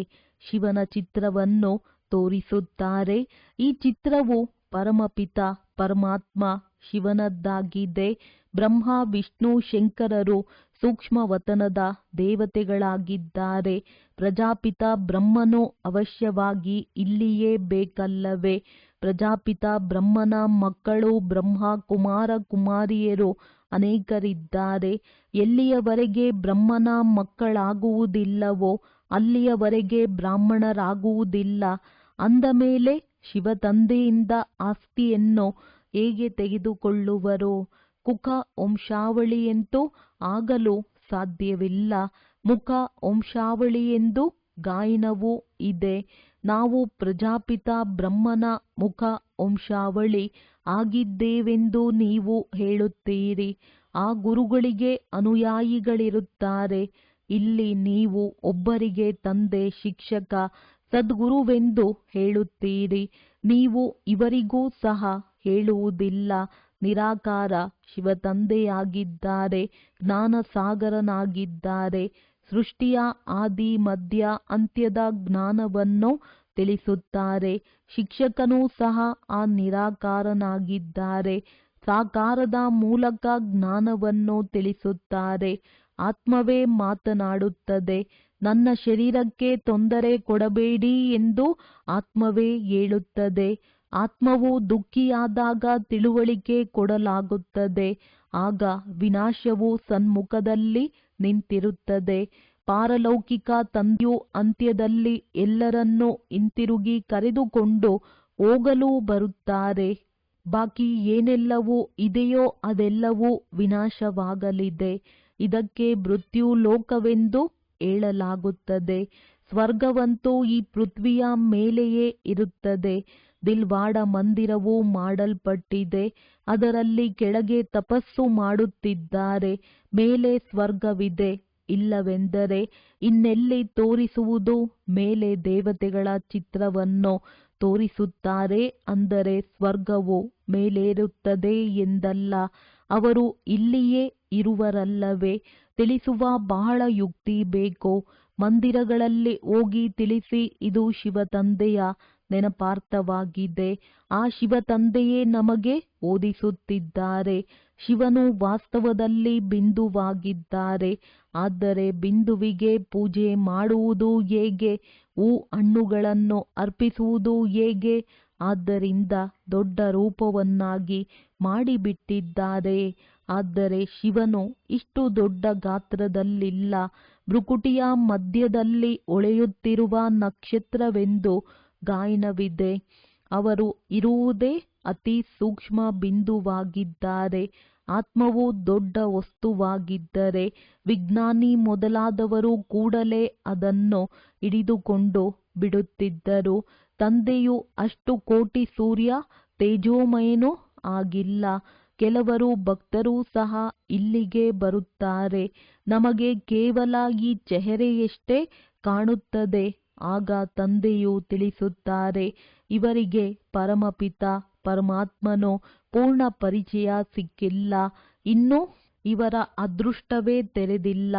ಶಿವನ ಚಿತ್ರವನ್ನು ತೋರಿಸುತ್ತಾರೆ. ಈ ಚಿತ್ರವು ಪರಮಪಿತ ಪರಮಾತ್ಮ ಶಿವನದ್ದಾಗಿದೆ. ಬ್ರಹ್ಮ ವಿಷ್ಣು ಶಂಕರರು ಸೂಕ್ಷ್ಮವತನದ ದೇವತೆಗಳಾಗಿದ್ದಾರೆ. ಪ್ರಜಾಪಿತ ಬ್ರಹ್ಮನು ಅವಶ್ಯವಾಗಿ ಇಲ್ಲಿಯೇ ಬೇಕಲ್ಲವೇ? ಪ್ರಜಾಪಿತ ಬ್ರಹ್ಮನ ಮಕ್ಕಳು ಬ್ರಹ್ಮ ಕುಮಾರ ಕುಮಾರಿಯರು ಅನೇಕರಿದ್ದಾರೆ. ಎಲ್ಲಿಯವರೆಗೆ ಬ್ರಹ್ಮನ ಮಕ್ಕಳಾಗುವುದಿಲ್ಲವೋ ಅಲ್ಲಿಯವರೆಗೆ ಬ್ರಾಹ್ಮಣರಾಗುವುದಿಲ್ಲ. ಅಂದ ಮೇಲೆ ಶಿವತಂದೆಯಿಂದ ಆಸ್ತಿಯನ್ನು ಹೇಗೆ ತೆಗೆದುಕೊಳ್ಳುವರು? ಕುಖ ವಂಶಾವಳಿಯಂತೂ ಆಗಲು ಸಾಧ್ಯವಿಲ್ಲ. ಮುಖ ವಂಶಾವಳಿಯೆಂದು ಗಾಯನವೂ ಇದೆ. ನಾವು ಪ್ರಜಾಪಿತ ಬ್ರಹ್ಮನ ಮುಖ ವಂಶಾವಳಿ ಆಗಿದ್ದೇವೆಂದು ನೀವು ಹೇಳುತ್ತೀರಿ. ಆ ಗುರುಗಳಿಗೆ ಅನುಯಾಯಿಗಳಿರುತ್ತಾರೆ. ಇಲ್ಲಿ ನೀವು ಒಬ್ಬರಿಗೆ ತಂದೆ, ಶಿಕ್ಷಕ, ಸದ್ಗುರುವೆಂದು ಹೇಳುತ್ತೀರಿ. ನೀವು ಇವರಿಗೂ ಸಹ ಹೇಳುವುದಿಲ್ಲ. ನಿರಾಕಾರ ಶಿವತಂದೆಯಾಗಿದ್ದಾರೆ, ಜ್ಞಾನಸಾಗರನಾಗಿದ್ದಾರೆ. ಸೃಷ್ಟಿಯ ಆದಿ ಮಧ್ಯ ಅಂತ್ಯದ ಜ್ಞಾನವನ್ನು ತಿಳಿಸುತ್ತಾರೆ. ಶಿಕ್ಷಕನೂ ಸಹ ಆ ನಿರಾಕಾರನಾಗಿದ್ದಾರೆ. ಸಾಕಾರದ ಮೂಲಕ ಜ್ಞಾನವನ್ನು ತಿಳಿಸುತ್ತಾರೆ. ಆತ್ಮವೇ ಮಾತನಾಡುತ್ತದೆ. ನನ್ನ ಶರೀರಕ್ಕೆ ತೊಂದರೆ ಕೊಡಬೇಡಿ ಎಂದು ಆತ್ಮವೇ ಹೇಳುತ್ತದೆ. ಆತ್ಮವು ದುಃಖಿಯಾದಾಗ ತಿಳುವಳಿಕೆ ಕೊಡಲಾಗುತ್ತದೆ. ಆಗ ವಿನಾಶವು ಸನ್ಮುಖದಲ್ಲಿ ನಿಂತಿರುತ್ತದೆ. ಪಾರಲೌಕಿಕ ತಂದೆಯು ಅಂತ್ಯದಲ್ಲಿ ಎಲ್ಲರನ್ನೂ ಹಿಂತಿರುಗಿ ಕರೆದುಕೊಂಡು ಹೋಗಲು ಬರುತ್ತಾರೆ. ಬಾಕಿ ಏನೆಲ್ಲವೂ ಇದೆಯೋ ಅದೆಲ್ಲವೂ ವಿನಾಶವಾಗಲಿದೆ. ಇದಕ್ಕೆ ಮೃತ್ಯು ಲೋಕವೆಂದು ಹೇಳಲಾಗುತ್ತದೆ. ಸ್ವರ್ಗವಂತೂ ಈ ಪೃಥ್ವಿಯ ಮೇಲೆಯೇ ಇರುತ್ತದೆ. ದಿಲ್ವಾಡ ಮಂದಿರವು ಮಾಡಲ್ಪಟ್ಟಿದೆ. ಅದರಲ್ಲಿ ಕೆಳಗೆ ತಪಸ್ಸು ಮಾಡುತ್ತಿದ್ದಾರೆ. ಮೇಲೆ ಸ್ವರ್ಗವಿದೆ. ಇಲ್ಲವೆಂದರೆ ಇನ್ನೆಲ್ಲಿ ತೋರಿಸುವುದು? ಮೇಲೆ ದೇವತೆಗಳ ಚಿತ್ರವನ್ನು ತೋರಿಸುತ್ತಾರೆ. ಅಂದರೆ ಸ್ವರ್ಗವು ಮೇಲೇರುತ್ತದೆ ಎಂದಲ್ಲ. ಅವರು ಇಲ್ಲಿಯೇ ಇರುವರಲ್ಲವೇ? ತಿಳಿಸುವ ಬಹಳ ಯುಕ್ತಿ ಬೇಕು. ಮಂದಿರಗಳಲ್ಲಿ ಹೋಗಿ ತಿಳಿಸಿ, ಇದು ಶಿವತಂದೆಯ ನೆನಪಾರ್ಥವಾಗಿದೆ. ಆ ಶಿವತಂದೆಯೇ ನಮಗೆ ಓದಿಸುತ್ತಿದ್ದಾರೆ. ಶಿವನು ವಾಸ್ತವದಲ್ಲಿ ಬಿಂದುವಾಗಿದ್ದಾರೆ. ಆದರೆ ಬಿಂದುವಿಗೆ ಪೂಜೆ ಮಾಡುವುದು ಹೇಗೆ? ಹೂ ಹಣ್ಣುಗಳನ್ನು ಅರ್ಪಿಸುವುದು ಹೇಗೆ? ಆದ್ದರಿಂದ ದೊಡ್ಡ ರೂಪವನ್ನಾಗಿ ಮಾಡಿಬಿಟ್ಟಿದ್ದಾರೆ. ಆದರೆ ಶಿವನು ಇಷ್ಟು ದೊಡ್ಡ ಗಾತ್ರದಲ್ಲಿಲ್ಲ. ಭ್ರುಕುಟಿಯ ಮಧ್ಯದಲ್ಲಿ ಹೊಳೆಯುತ್ತಿರುವ ನಕ್ಷತ್ರವೆಂದು ಗಾಯನವಿದೆ. ಅವರು ಇರುವುದೇ ಅತಿ ಸೂಕ್ಷ್ಮ ಬಿಂದುವಾಗಿದ್ದಾರೆ. ಆತ್ಮವು ದೊಡ್ಡ ವಸ್ತುವಾಗಿದ್ದರೆ ವಿಜ್ಞಾನಿ ಮೊದಲಾದವರು ಕೂಡಲೇ ಅದನ್ನು ಹಿಡಿದುಕೊಂಡು ಬಿಡುತ್ತಿದ್ದರು. ತಂದೆಯು ಅಷ್ಟು ಕೋಟಿ ಸೂರ್ಯ ತೇಜೋಮಯನೂ ಆಗಿಲ್ಲ. ಕೆಲವರು ಭಕ್ತರೂ ಸಹ ಇಲ್ಲಿಗೆ ಬರುತ್ತಾರೆ. ನಮಗೆ ಕೇವಲ ಈ ಚೆಹರೆಯಷ್ಟೇ ಕಾಣುತ್ತದೆ. ಆಗ ತಂದೆಯು ತಿಳಿಸುತ್ತಾರೆ, ಇವರಿಗೆ ಪರಮಪಿತ ಪರಮಾತ್ಮನೋ ಪೂರ್ಣ ಪರಿಚಯ ಸಿಕ್ಕಿಲ್ಲ. ಇನ್ನೂ ಇವರ ಅದೃಷ್ಟವೇ ತೆರೆದಿಲ್ಲ.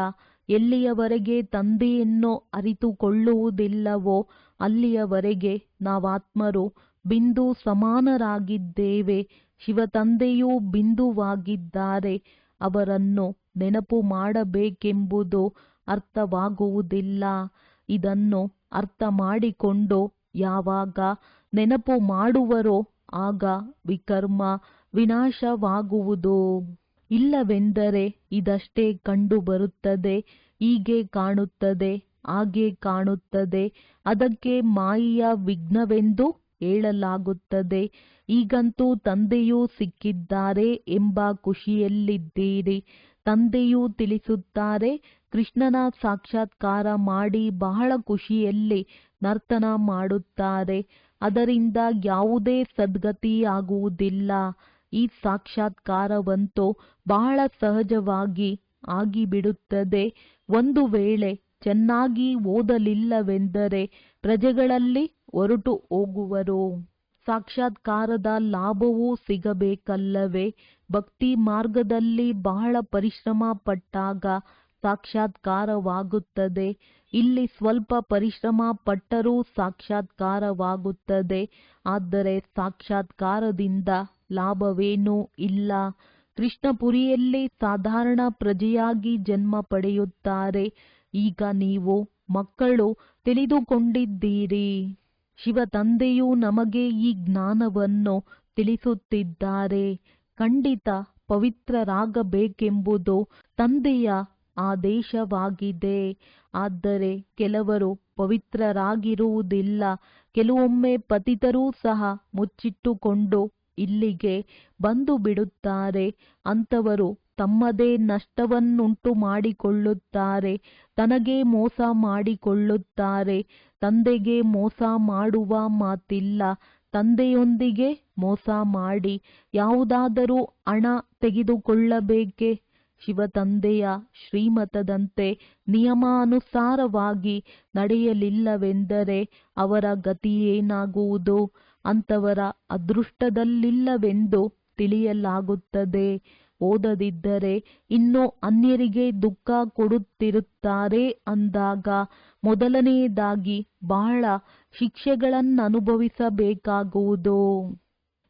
ಎಲ್ಲಿಯವರೆಗೆ ತಂದೆಯನ್ನು ಅರಿತುಕೊಳ್ಳುವುದಿಲ್ಲವೋ ಅಲ್ಲಿಯವರೆಗೆ ನಾವಾತ್ಮರು ಬಿಂದು ಸಮಾನರಾಗಿದ್ದೇವೆ. ಶಿವತಂದೆಯೂ ಬಿಂದುವಾಗಿದ್ದಾರೆ. ಅವರನ್ನು ನೆನಪು ಮಾಡಬೇಕೆಂಬುದು ಅರ್ಥವಾಗುವುದಿಲ್ಲ. ಇದನ್ನು ಅರ್ಥ ಮಾಡಿಕೊಂಡು ಯಾವಾಗ ನೆನಪು ಮಾಡುವರೋ ಆಗ ವಿಕರ್ಮ ವಿನಾಶವಾಗುವುದು. ಇಲ್ಲವೆಂದರೆ ಇದಷ್ಟೇ ಕಂಡು ಬರುತ್ತದೆ. ಹೀಗೆ ಕಾಣುತ್ತದೆ, ಹಾಗೆ ಕಾಣುತ್ತದೆ. ಅದಕ್ಕೆ ಮಾಯೆಯ ವಿಘ್ನವೆಂದು ಹೇಳಲಾಗುತ್ತದೆ. ಈಗಂತೂ ತಂದೆಯೂ ಸಿಕ್ಕಿದ್ದಾರೆ ಎಂಬ ಖುಷಿಯಲ್ಲಿದ್ದೀರಿ. ತಂದೆಯೂ ತಿಳಿಸುತ್ತಾರೆ, ಕೃಷ್ಣನ ಸಾಕ್ಷಾತ್ಕಾರ ಮಾಡಿ ಬಹಳ ಖುಷಿಯಲ್ಲಿ ನರ್ತನ ಮಾಡುತ್ತಾರೆ. ಅದರಿಂದ ಯಾವುದೇ ಸದ್ಗತಿಯಾಗುವುದಿಲ್ಲ. ಈ ಸಾಕ್ಷಾತ್ಕಾರವಂತೂ ಬಹಳ ಸಹಜವಾಗಿ ಆಗಿಬಿಡುತ್ತದೆ. ಒಂದು ವೇಳೆ ಚೆನ್ನಾಗಿ ಓದಲಿಲ್ಲವೆಂದರೆ ಪ್ರಜೆಗಳಲ್ಲಿ ಹೊರಟು ಹೋಗುವರು. ಸಾಕ್ಷಾತ್ಕಾರದ ಲಾಭವೂ ಸಿಗಬೇಕಲ್ಲವೇ? ಭಕ್ತಿ ಮಾರ್ಗದಲ್ಲಿ ಬಹಳ ಪರಿಶ್ರಮ ಪಟ್ಟಾಗ ಸಾಕ್ಷಾತ್ಕಾರವಾಗುತ್ತದೆ. ಇಲ್ಲಿ ಸ್ವಲ್ಪ ಪರಿಶ್ರಮ ಪಟ್ಟರೂ ಸಾಕ್ಷಾತ್ಕಾರವಾಗುತ್ತದೆ. ಆದರೆ ಸಾಕ್ಷಾತ್ಕಾರದಿಂದ ಲಾಭವೇನೂ ಇಲ್ಲ. ಕೃಷ್ಣಪುರಿಯಲ್ಲೇ ಸಾಧಾರಣ ಪ್ರಜೆಯಾಗಿ ಜನ್ಮ ಪಡೆಯುತ್ತಾರೆ. ಈಗ ನೀವು ಮಕ್ಕಳು ತಿಳಿದುಕೊಂಡಿದ್ದೀರಿ. ಶಿವ ತಂದೆಯು ನಮಗೆ ಈ ಜ್ಞಾನವನ್ನು ತಿಳಿಸುತ್ತಿದ್ದಾರೆ. ಖಂಡಿತ ಪವಿತ್ರರಾಗಬೇಕೆಂಬುದು ತಂದೆಯ ಆದೇಶವಾಗಿದೆ. ಆದರೆ ಕೆಲವರು ಪವಿತ್ರರಾಗಿರುವುದಿಲ್ಲ. ಕೆಲವೊಮ್ಮೆ ಪತಿತರೂ ಸಹ ಮುಚ್ಚಿಟ್ಟುಕೊಂಡು ಇಲ್ಲಿಗೆ ಬಂದು ಬಿಡುತ್ತಾರೆ. ಅಂಥವರು ತಮ್ಮದೇ ನಷ್ಟವನ್ನುಂಟು ಮಾಡಿಕೊಳ್ಳುತ್ತಾರೆ. ತನಗೆ ಮೋಸ ಮಾಡಿಕೊಳ್ಳುತ್ತಾರೆ. ತಂದೆಗೆ ಮೋಸ ಮಾಡುವ ಮಾತಿಲ್ಲ. ತಂದೆಯೊಂದಿಗೆ ಮೋಸ ಮಾಡಿ ಯಾವುದಾದರೂ ಹಣ ತೆಗೆದುಕೊಳ್ಳಬೇಕೆ? ಶಿವತಂದೆಯ ಶ್ರೀಮತದಂತೆ ನಿಯಮಾನುಸಾರವಾಗಿ ನಡೆಯಲಿಲ್ಲವೆಂದರೆ ಅವರ ಗತಿಯೇನಾಗುವುದು? ಅಂಥವರ ಅದೃಷ್ಟದಲ್ಲಿಲ್ಲವೆಂದು ತಿಳಿಯಲಾಗುತ್ತದೆ. ಓದದಿದ್ದರೆ ಇನ್ನೂ ಅನ್ಯರಿಗೆ ದುಃಖ ಕೊಡುತ್ತಿರುತ್ತಾರೆ ಅಂದಾಗ ಮೊದಲನೆಯದಾಗಿ ಬಹಳ ಶಿಕ್ಷೆಗಳನ್ನನುಭವಿಸಬೇಕಾಗುವುದು.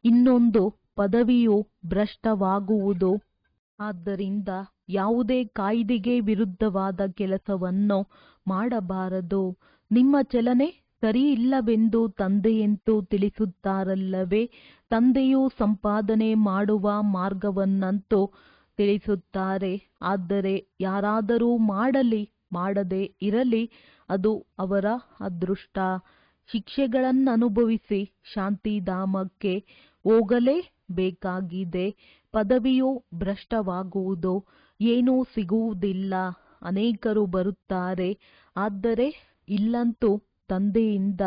ಇನ್ನೊಂದು ಪದವಿಯು ಭ್ರಷ್ಟವಾಗುವುದು. ಆದ್ದರಿಂದ ಯಾವುದೇ ಕಾಯಿದೆಗೆ ವಿರುದ್ಧವಾದ ಕೆಲಸವನ್ನು ಮಾಡಬಾರದು. ನಿಮ್ಮ ಚಲನೆ ಸರಿಯಿಲ್ಲವೆಂದು ತಂದೆಯಂತೂ ತಿಳಿಸುತ್ತಾರಲ್ಲವೇ? ತಂದೆಯು ಸಂಪಾದನೆ ಮಾಡುವ ಮಾರ್ಗವನ್ನಂತೂ ತಿಳಿಸುತ್ತಾರೆ. ಆದರೆ ಯಾರಾದರೂ ಮಾಡಲಿ ಮಾಡದೇ ಇರಲಿ, ಅದು ಅವರ ಅದೃಷ್ಟ. ಶಿಕ್ಷೆಗಳನ್ನನುಭವಿಸಿ ಶಾಂತಿಧಾಮಕ್ಕೆ ಹೋಗಲೇಬೇಕಾಗಿದೆ. ಪದವಿಯು ಭ್ರಷ್ಟವಾಗುವುದು. ಏನೂ ಸಿಗುವುದಿಲ್ಲ. ಅನೇಕರು ಬರುತ್ತಾರೆ, ಆದರೆ ಇಲ್ಲಂತೂ ತಂದೆಯಿಂದ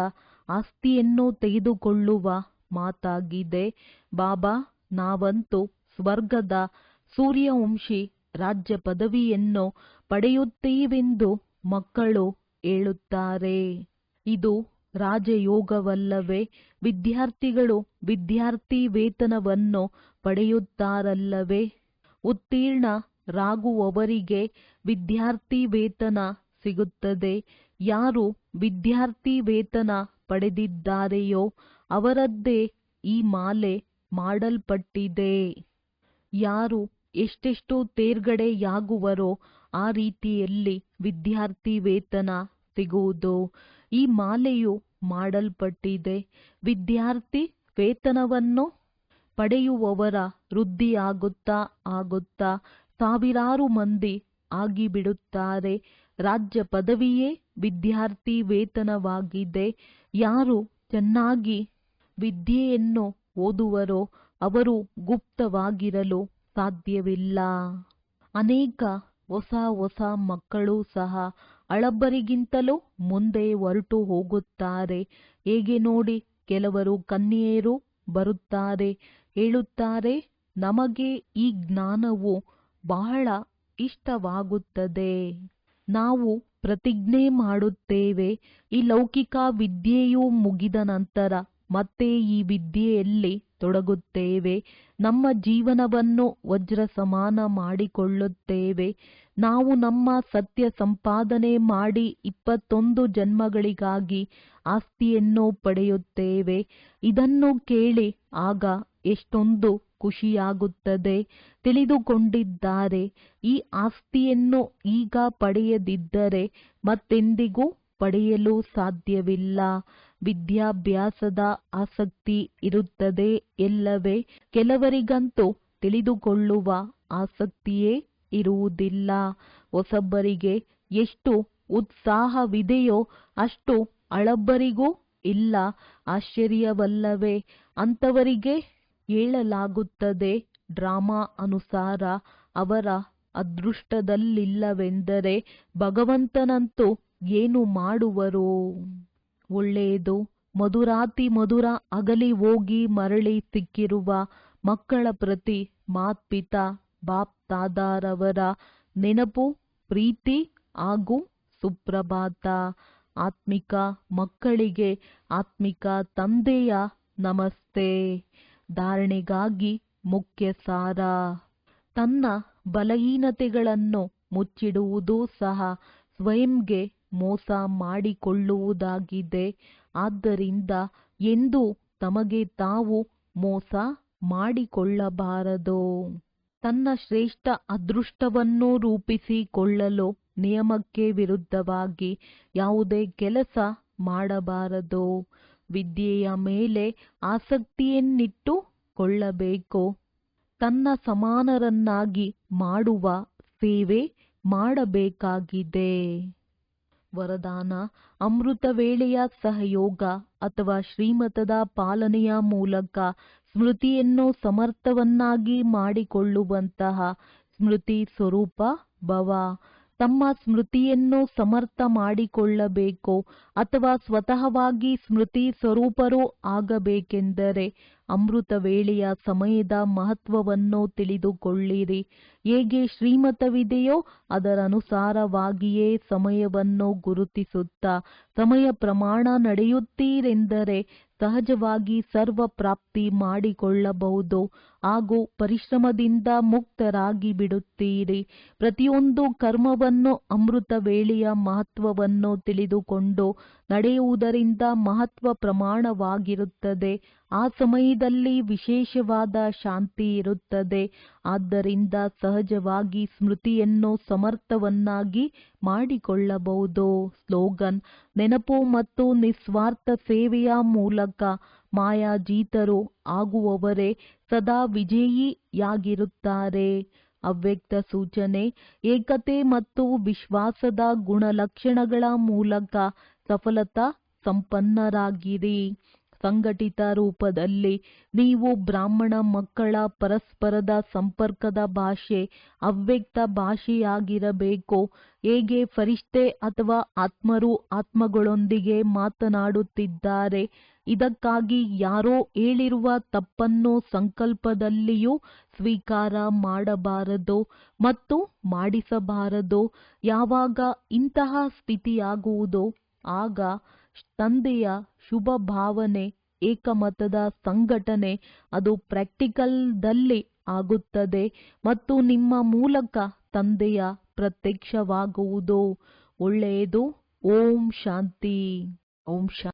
ಆಸ್ತಿಯನ್ನು ತೆಗೆದುಕೊಳ್ಳುವ ಮಾತಾಗಿದೆ. ಬಾಬಾ, ನಾವಂತೂ ಸ್ವರ್ಗದ ಸೂರ್ಯವಂಶಿ ರಾಜ್ಯ ಪದವಿಯನ್ನು ಪಡೆಯುತ್ತೀವೆಂದು ಮಕ್ಕಳು ಹೇಳುತ್ತಾರೆ. ಇದು ರಾಜಯೋಗವಲ್ಲವೇ? ವಿದ್ಯಾರ್ಥಿಗಳು ವಿದ್ಯಾರ್ಥಿ ವೇತನವನ್ನು ಪಡೆಯುತ್ತಾರಲ್ಲವೇ? ಉತ್ತೀರ್ಣರಾಗುವವರಿಗೆ ವಿದ್ಯಾರ್ಥಿ ವೇತನ ಸಿಗುತ್ತದೆ. ಯಾರು ವಿದ್ಯಾರ್ಥಿ ವೇತನ ಪಡೆದಿದ್ದಾರೆಯೋ ಅವರದ್ದೇ ಈ ಮಾಲೆ ಮಾಡಲ್ಪಟ್ಟಿದೆ. ಯಾರು ಎಷ್ಟೆಷ್ಟು ತೇರ್ಗಡೆಯಾಗುವರೋ ಆ ರೀತಿಯಲ್ಲಿ ವಿದ್ಯಾರ್ಥಿ ವೇತನ ಸಿಗುವುದು. ಈ ಮಾಲೆಯು ಮಾಡಲ್ಪಟ್ಟಿದೆ. ವಿದ್ಯಾರ್ಥಿ ವೇತನವನ್ನು ಪಡೆಯುವವರ ವೃದ್ಧಿಯಾಗುತ್ತಾ ಆಗುತ್ತಾ ಸಾವಿರಾರು ಮಂದಿ ಆಗಿಬಿಡುತ್ತಾರೆ. ರಾಜ್ಯ ಪದವಿಯೇ ವಿದ್ಯಾರ್ಥಿ ವೇತನವಾಗಿದೆ. ಯಾರು ಚೆನ್ನಾಗಿ ವಿದ್ಯೆಯನ್ನು ಓದುವರೋ ಅವರು ಗುಪ್ತವಾಗಿರಲು ಸಾಧ್ಯವಿಲ್ಲ. ಅನೇಕ ಹೊಸ ಹೊಸ ಮಕ್ಕಳು ಸಹ ಹಳಬರಿಗಿಂತಲೂ ಮುಂದೆ ಹೊರಟು ಹೋಗುತ್ತಾರೆ. ಹೇಗೆ ನೋಡಿ, ಕೆಲವರು ಕನ್ಯೆಯರು ಬರುತ್ತಾರೆ, ಹೇಳುತ್ತಾರೆ, ನಮಗೆ ಈ ಜ್ಞಾನವು ಬಹಳ ಇಷ್ಟವಾಗುತ್ತದೆ. ನಾವು ಪ್ರತಿಜ್ಞೆ ಮಾಡುತ್ತೇವೆ, ಈ ಲೌಕಿಕ ವಿದ್ಯೆಯು ಮುಗಿದ ನಂತರ ಮತ್ತೆ ಈ ವಿದ್ಯೆಯಲ್ಲಿ ತೊಡಗುತ್ತೇವೆ. ನಮ್ಮ ಜೀವನವನ್ನು ವಜ್ರ ಸಮಾನ ಮಾಡಿಕೊಳ್ಳುತ್ತೇವೆ. ನಾವು ನಮ್ಮ ಸತ್ಯ ಸಂಪಾದನೆ ಮಾಡಿ 21 ಜನ್ಮಗಳಿಗಾಗಿ ಆಸ್ತಿಯನ್ನು ಪಡೆಯುತ್ತೇವೆ. ಇದನ್ನು ಕೇಳಿ ಆಗ ಎಷ್ಟೊಂದು ಖುಷಿಯಾಗುತ್ತದೆ. ತಿಳಿದುಕೊಂಡಿದ್ದಾರೆ, ಈ ಆಸ್ತಿಯನ್ನು ಈಗ ಪಡೆಯದಿದ್ದರೆ ಮತ್ತೆಂದಿಗೂ ಪಡೆಯಲು ಸಾಧ್ಯವಿಲ್ಲ. ವಿದ್ಯಾಭ್ಯಾಸದ ಆಸಕ್ತಿ ಇರುತ್ತದೆ ಎಲ್ಲವೇ? ಕೆಲವರಿಗಂತೂ ತಿಳಿದುಕೊಳ್ಳುವ ಆಸಕ್ತಿಯೇ ಇರುವುದಿಲ್ಲ. ಹೊಸಬರಿಗೆ ಎಷ್ಟು ಉತ್ಸಾಹವಿದೆಯೋ ಅಷ್ಟು ಹಳಬರಿಗೂ ಇಲ್ಲ. ಆಶ್ಚರ್ಯವಲ್ಲವೇ? ಅಂಥವರಿಗೆ ಹೇಳಲಾಗುತ್ತದೆ, ಡ್ರಾಮಾ ಅನುಸಾರ ಅವರ ಅದೃಷ್ಟದಲ್ಲಿಲ್ಲವೆಂದರೆ ಭಗವಂತನಂತೂ ಏನು ಮಾಡುವರು? ಒಳ್ಳೆಯದು. ಮಧುರಾತಿ ಮಧುರ ಅಗಲಿ ಹೋಗಿ ಮರಳಿ ಸಿಕ್ಕಿರುವ ಮಕ್ಕಳ ಪ್ರತಿ ಮಾತ್ಪಿತಾ ಬಾಪ್ ತಾದಾರವರ ನೆನಪು, ಪ್ರೀತಿ ಹಾಗೂ ಸುಪ್ರಭಾತ. ಆತ್ಮಿಕ ಮಕ್ಕಳಿಗೆ ಆತ್ಮಿಕ ತಂದೆಯ ನಮಸ್ತೆ. ಧಾರಣೆಗಾಗಿ ಮುಖ್ಯ ಸಾರ. ತನ್ನ ಬಲಹೀನತೆಗಳನ್ನು ಮುಚ್ಚಿಡುವುದು ಸಹ ಸ್ವಯಂಗೆ ಮೋಸ ಮಾಡಿಕೊಳ್ಳುವುದಾಗಿದೆ. ಆದ್ದರಿಂದ ಎಂದೂ ತಮಗೆ ತಾವು ಮೋಸ ಮಾಡಿಕೊಳ್ಳಬಾರದು. ತನ್ನ ಶ್ರೇಷ್ಠ ಅದೃಷ್ಟವನ್ನು ರೂಪಿಸಿಕೊಳ್ಳಲು ನಿಯಮಕ್ಕೆ ವಿರುದ್ಧವಾಗಿ ಯಾವುದೇ ಕೆಲಸ ಮಾಡಬಾರದು. ವಿದ್ಯೆಯ ಮೇಲೆ ಆಸಕ್ತಿಯನ್ನಿಟ್ಟುಕೊಳ್ಳಬೇಕು. ತನ್ನ ಸಮಾನರನ್ನಾಗಿ ಮಾಡುವ ಸೇವೆ ಮಾಡಬೇಕಾಗಿದೆ. ವರದಾನ: ಅಮೃತ ವೇಳೆಯ ಸಹಯೋಗ ಅಥವಾ ಶ್ರೀಮತದ ಪಾಲನೆಯ ಮೂಲಕ ಸ್ಮೃತಿಯನ್ನು ಸಮರ್ಥವನ್ನಾಗಿ ಮಾಡಿಕೊಳ್ಳುವಂತಹ ಸ್ಮೃತಿ ಸ್ವರೂಪ ಭವ. ತಮ್ಮ ಸ್ಮೃತಿಯನ್ನು ಸಮರ್ಥ ಮಾಡಿಕೊಳ್ಳಬೇಕು ಅಥವಾ ಸ್ವತಃವಾಗಿ ಸ್ಮೃತಿ ಸ್ವರೂಪರೂ ಆಗಬೇಕೆಂದರೆ ಅಮೃತ ವೇಳೆಯ ಸಮಯದ ಮಹತ್ವವನ್ನು ತಿಳಿದುಕೊಳ್ಳಿರಿ. ಹೇಗೆ ಶ್ರೀಮತವಿದೆಯೋ ಅದರನುಸಾರವಾಗಿಯೇ ಸಮಯವನ್ನು ಗುರುತಿಸುತ್ತಾ ಸಮಯ ಪ್ರಮಾಣ ನಡೆಯುತ್ತೀರೆಂದರೆ ಸಹಜವಾಗಿ ಸರ್ವ ಪ್ರಾಪ್ತಿ ಮಾಡಿಕೊಳ್ಳಬಹುದು ಹಾಗೂ ಪರಿಶ್ರಮದಿಂದ ಮುಕ್ತರಾಗಿ ಬಿಡುತ್ತೀರಿ. ಪ್ರತಿಯೊಂದು ಕರ್ಮವನ್ನು ಅಮೃತ ವೇಳೆಯ ಮಹತ್ವವನ್ನು ತಿಳಿದುಕೊಂಡು ನಡೆಯುವುದರಿಂದ ಮಹತ್ವ ಪ್ರಮಾಣವಾಗಿರುತ್ತದೆ. ಆ ಸಮಯದಲ್ಲಿ ವಿಶೇಷವಾದ ಶಾಂತಿ ಇರುತ್ತದೆ. ಆದ್ದರಿಂದ ಸಹಜವಾಗಿ ಸ್ಮೃತಿಯನ್ನು ಸಮರ್ಥವನ್ನಾಗಿ ಮಾಡಿಕೊಳ್ಳಬಹುದು. ಸ್ಲೋಗನ್: ನೆನಪು ಮತ್ತು ನಿಸ್ವಾರ್ಥ ಸೇವೆಯ ಮೂಲಕ ಮಾಯಾಜೀತರು ಆಗುವವರೇ ಸದಾ ವಿಜಯಿಯಾಗಿರುತ್ತಾರೆ. ಅವ್ಯಕ್ತ ಸೂಚನೆ: ಏಕತೆ ಮತ್ತು ವಿಶ್ವಾಸದ ಗುಣಲಕ್ಷಣಗಳ ಮೂಲಕ ಸಫಲತಾ ಸಂಪನ್ನರಾಗಿರಿ. ಸಂಘಟಿತ ರೂಪದಲ್ಲಿ ನೀವು ಬ್ರಾಹ್ಮಣ ಮಕ್ಕಳ ಪರಸ್ಪರದ ಸಂಪರ್ಕದ ಭಾಷೆ ಅವ್ಯಕ್ತ ಭಾಷೆಯಾಗಿರಬೇಕು. ಹೇಗೆ ಫರಿಷ್ಠೆ ಅಥವಾ ಆತ್ಮರು ಆತ್ಮಗಳೊಂದಿಗೆ ಮಾತನಾಡುತ್ತಿದ್ದಾರೆ. ಇದಕ್ಕಾಗಿ ಯಾರೋ ಹೇಳಿರುವ ತಪ್ಪನ್ನು ಸಂಕಲ್ಪದಲ್ಲಿಯೂ ಸ್ವೀಕಾರ ಮಾಡಬಾರದು ಮತ್ತು ಮಾಡಿಸಬಾರದು. ಯಾವಾಗ ಇಂತಹ ಸ್ಥಿತಿಯಾಗುವುದೋ ಆಗ ತಂದೆಯ ಶುಭ ಭಾವನೆ, ಏಕಮತದ ಸಂಘಟನೆ ಅದು ಪ್ರಾಕ್ಟಿಕಲ್ದಲ್ಲಿ ಆಗುತ್ತದೆ ಮತ್ತು ನಿಮ್ಮ ಮೂಲಕ ತಂದೆಯ ಪ್ರತ್ಯಕ್ಷವಾಗುವುದು. ಒಳ್ಳೆಯದು. ಓಂ ಶಾಂತಿ. ಓಂ ಶಾಂತಿ.